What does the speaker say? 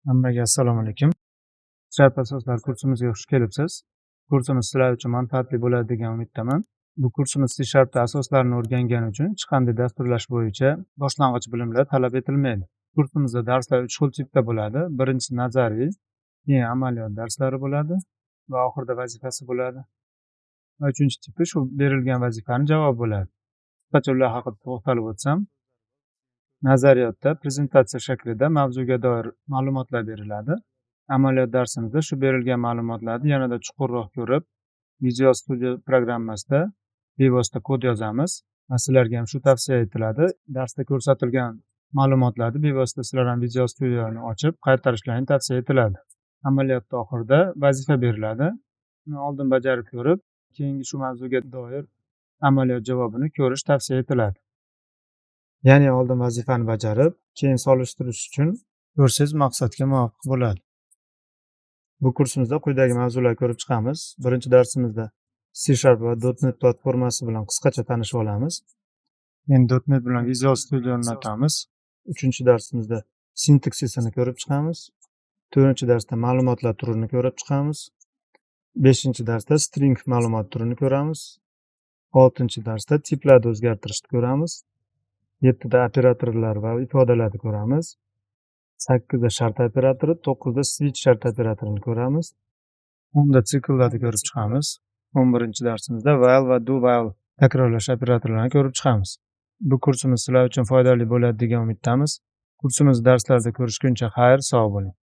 Hammaga assalomu alaykum. Sharp asoslar kursimizga xush kelibsiz. Kursimiz sizlar uchun manfaatli bo'ladi degan umiddaman. Bu kursimiz C# asoslarini o'rgangani uchun hech qanday dasturlash bo'yicha boshlang'ich bilimlar talab etilmaydi. Kursimizda darslar 3 xil tipda bo'ladi. Birinchisi nazariy, keyin amaliyot darslari bo'ladi va oxirida vazifasi bo'ladi. Va uchinchi tipi shu berilgan vazifaning javobi bo'ladi. Qisqacha ular haqida to'xtalib o'tsam, nazariyotda prezentatsiya shaklida mavzuga doir ma'lumotlar beriladi. Amaliyot darsimizda shu berilgan ma'lumotlarni yanada chuqurroq ko'rib, Visual Studio programmasida bevosita kod yozamiz. Sizlarga ham shu tavsiya etiladi. Darsda ko'rsatilgan ma'lumotlarni bevosita sizlar ham Visual Studioni ochib qaytarishlarini tavsiya etiladi. Amaliyotda oxirida vazifa beriladi. Uni oldin bajarib ko'rib, keyingi shu mavzuga doir amaliyot javobini ko'rish tavsiya etiladi. Ya'ni oldin vazifani bajarib, keyin solishtirish uchun ko'rsangiz maqsadga muvofiq bo'ladi. Bu kursimizda quyidagi mavzularni ko'rib chiqamiz. Birinchi darsimizda C# va .NET platformasi bilan qisqacha tanishib olamiz. Keyin .NET bilan Visual Studioni o'tamiz. Uchinchi darsimizda sintaksisini ko'rib chiqamiz. To'rtinchi darsda ma'lumotlar turini ko'rib chiqamiz. Beshinchi darsda string ma'lumot turini ko'ramiz. Oltinchi darsda tiplarni o'zgartirishni ko'ramiz. 7da operatorlar va ifodalarni ko'ramiz. 8da shart operatori, 9da switch shart operatorini ko'ramiz. 10da sikllarni ko'rib chiqamiz. 11-darsimizda while va do while takrorlash operatorlarini ko'rib chiqamiz. Bu kursimiz sizlar uchun foydali bo'ladi degan umiddamiz. Kursimiz darslarida ko'rishguncha xayr, sog' bo'ling.